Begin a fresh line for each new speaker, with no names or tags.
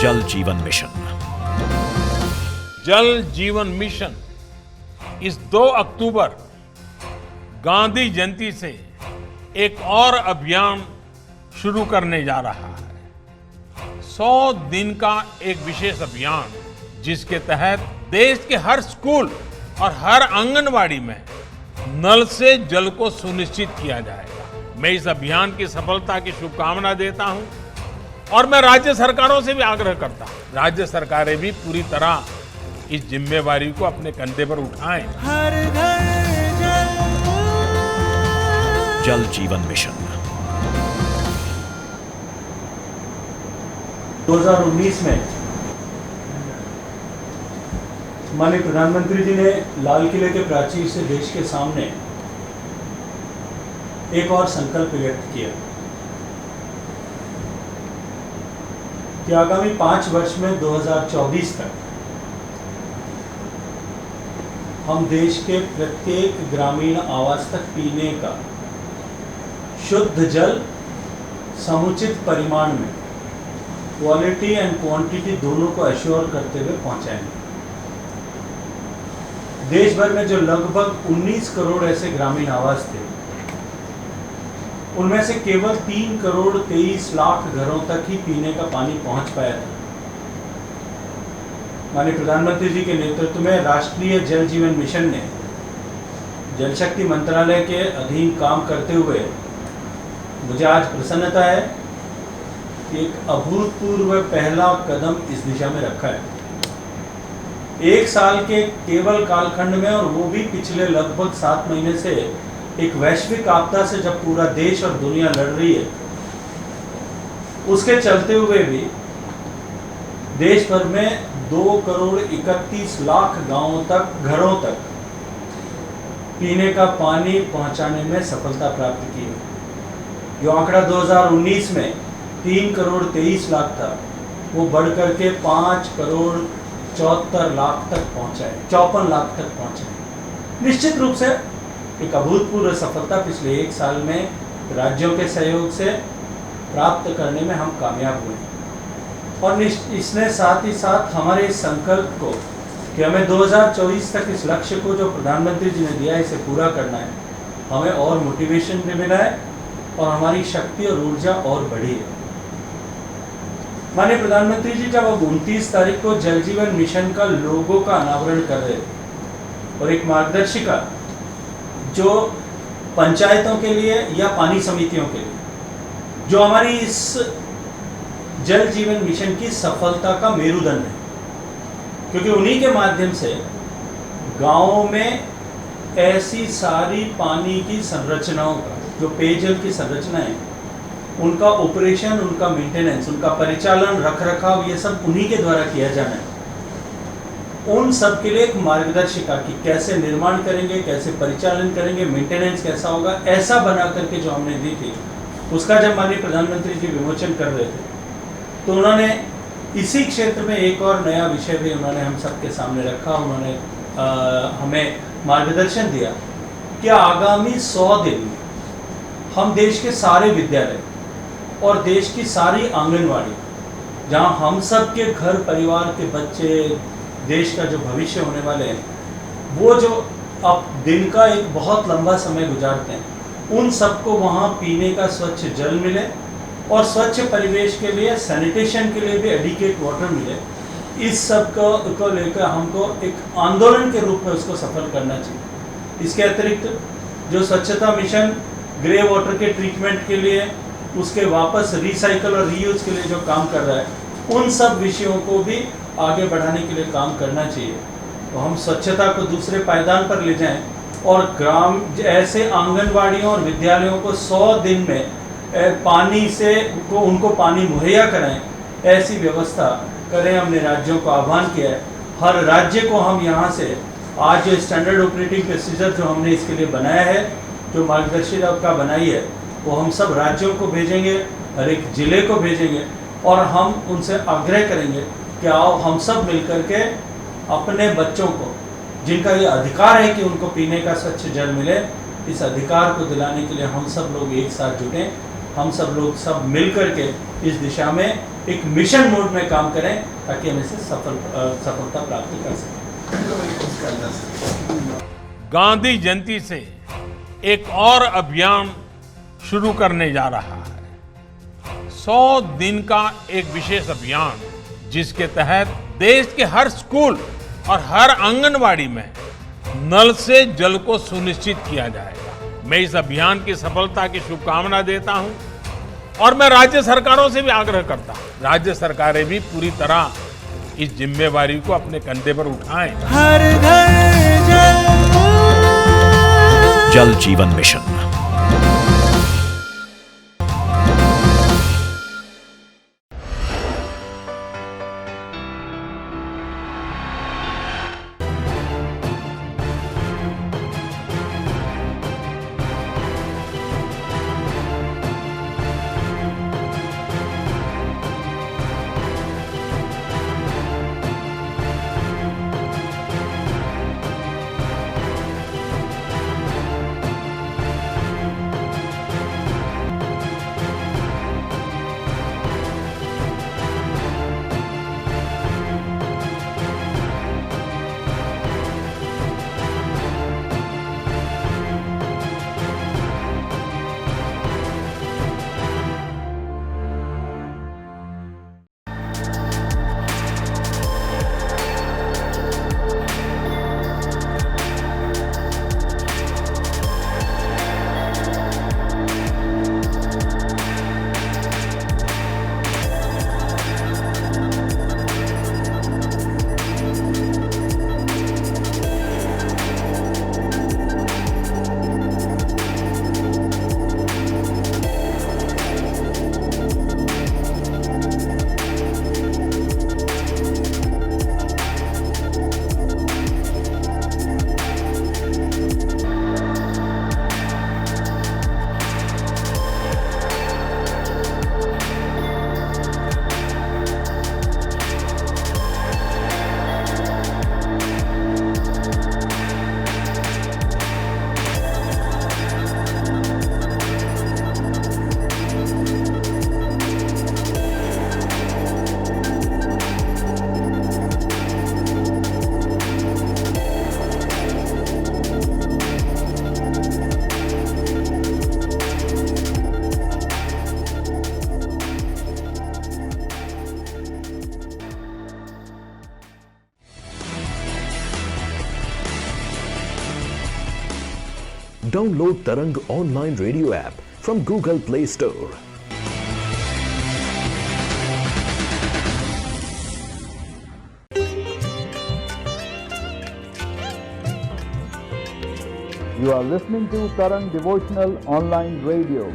जल जीवन मिशन।
जल जीवन मिशन इस 2 अक्टूबर गांधी जयंती से एक और अभियान शुरू करने जा रहा है। 100 दिन का एक विशेष अभियान जिसके तहत देश के हर स्कूल और हर आंगनवाड़ी में नल से जल को सुनिश्चित किया जाएगा। मैं इस अभियान की सफलता की शुभकामना देता हूं और मैं राज्य सरकारों से भी आग्रह करता हूं, राज्य सरकारें भी पूरी तरह इस जिम्मेवारी को अपने कंधे पर उठाएं।
हर घर जल जीवन मिशन।
2019 में माननीय प्रधानमंत्री जी ने लाल किले के प्राचीर से देश के सामने एक और संकल्प व्यक्त किया कि आगामी 5 वर्ष में 2024 तक हम देश के प्रत्येक ग्रामीण आवास तक पीने का शुद्ध जल समुचित परिमाण में क्वालिटी एंड क्वांटिटी दोनों को एश्योर करते हुए पहुंचाएंगे। देश भर में जो लगभग 19 करोड़ ऐसे ग्रामीण आवास थे, उनमें से केवल 3 करोड़ 23 लाख घरों तक ही पीने का पानी पहुंच पाया था। माननीय प्रधानमंत्री जी के नेतृत्व में राष्ट्रीय जल जीवन मिशन ने जल शक्ति मंत्रालय के अधीन काम करते हुए मुझे आज प्रसन्नता है कि एक अभूतपूर्व पहला कदम इस दिशा में रखा है। 1 साल के केवल कालखंड में, और वो भी पिछले लगभग 7 महीने से एक वैश्विक आपदा से जब पूरा देश और दुनिया लड़ रही है, उसके चलते हुए भी देश भर में 2 करोड़ 31 लाख गांवों तक, घरों तक पीने का पानी पहुंचाने में सफलता प्राप्त की है। जो आंकड़ा 2019 में 3 करोड़ 23 लाख था, वो बढ़कर के 5 करोड़ 74 लाख तक पहुंचा है, 54 लाख तक पहुंचा है। निश्चित रूप से एक अभूतपूर्व सफलता पिछले 1 साल में राज्यों के सहयोग से प्राप्त करने में हम कामयाब हुए। और इसने साथ ही साथ हमारे इस संकल्प को कि हमें 2024 तक इस लक्ष्य को जो प्रधानमंत्री जी ने दिया है इसे पूरा करना है, हमें और मोटिवेशन भी मिला है और हमारी शक्ति और ऊर्जा और बढ़ी है। माननीय प्रधानमंत्री जी जब अब 29 तारीख को जल जीवन मिशन का लोगो का अनावरण कर रहे थे और एक मार्गदर्शिका जो पंचायतों के लिए या पानी समितियों के लिए, जो हमारी इस जल जीवन मिशन की सफलता का मेरुदंड है, क्योंकि उन्हीं के माध्यम से गांवों में ऐसी सारी पानी की संरचनाओं का, जो पेयजल की संरचना है, उनका ऑपरेशन, उनका मेंटेनेंस, उनका परिचालन, रखरखाव, ये सब उन्हीं के द्वारा किया जाना है। उन सब के लिए एक मार्गदर्शिका कि कैसे निर्माण करेंगे, कैसे परिचालन करेंगे, मेंटेनेंस कैसा होगा, ऐसा बना करके जो हमने दी थी, उसका जब माननीय प्रधानमंत्री जी विमोचन कर रहे थे तो उन्होंने इसी क्षेत्र में एक और नया विषय भी उन्होंने हम सबके सामने रखा। उन्होंने हमें मार्गदर्शन दिया कि आगामी 100 दिन में हम देश के सारे विद्यालय और देश की सारी आंगनवाड़ी, जहां हम सब के घर परिवार के बच्चे, देश का जो भविष्य होने वाले हैं, वो जो अब दिन का एक बहुत लंबा समय गुजारते हैं, उन सबको वहां पीने का स्वच्छ जल मिले और स्वच्छ परिवेश के लिए, सैनिटेशन के लिए भी एडिक्वेट वाटर मिले। इस सब को लेकर हमको एक आंदोलन के रूप में उसको सफल करना चाहिए। इसके अतिरिक्त जो स्वच्छता मिशन ग्रे वाटर के ट्रीटमेंट के लिए, उसके वापस रिसाइकल और रीयूज के लिए जो काम कर रहा है, उन सब विषयों को भी आगे बढ़ाने के लिए काम करना चाहिए। तो हम स्वच्छता को दूसरे पायदान पर ले जाएं और ग्राम ऐसे आंगनवाड़ियों और विद्यालयों को 100 दिन में पानी से उनको पानी मुहैया कराएं, ऐसी व्यवस्था करें। हमने राज्यों को आह्वान किया है, हर राज्य को हम यहाँ से आज जो स्टैंडर्ड ऑपरेटिंग प्रोसीजर जो हमने इसके लिए बनाया है, जो मार्गदर्शिका बनाई है, वो हम सब राज्यों को भेजेंगे, हर एक जिले को भेजेंगे और हम उनसे आग्रह करेंगे कि आओ हम सब मिलकर के अपने बच्चों को, जिनका ये अधिकार है कि उनको पीने का स्वच्छ जल मिले, इस अधिकार को दिलाने के लिए हम सब लोग एक साथ जुटें हम सब लोग सब मिल करके इस दिशा में एक मिशन मोड में काम करें ताकि हम इसे सफलता प्राप्त कर सकें।
गांधी जयंती से एक और अभियान शुरू करने जा रहा है। 100 दिन का एक विशेष अभियान जिसके तहत देश के हर स्कूल और हर आंगनवाड़ी में नल से जल को सुनिश्चित किया जाएगा। मैं इस अभियान की सफलता की शुभकामना देता हूं और मैं राज्य सरकारों से भी आग्रह करता हूं, राज्य सरकारें भी पूरी तरह इस जिम्मेवारी को अपने कंधे पर उठाएं।
हर घर जल जीवन mission.
Download Tarang online radio app from Google Play Store.
You are listening to Tarang Devotional Online Radio.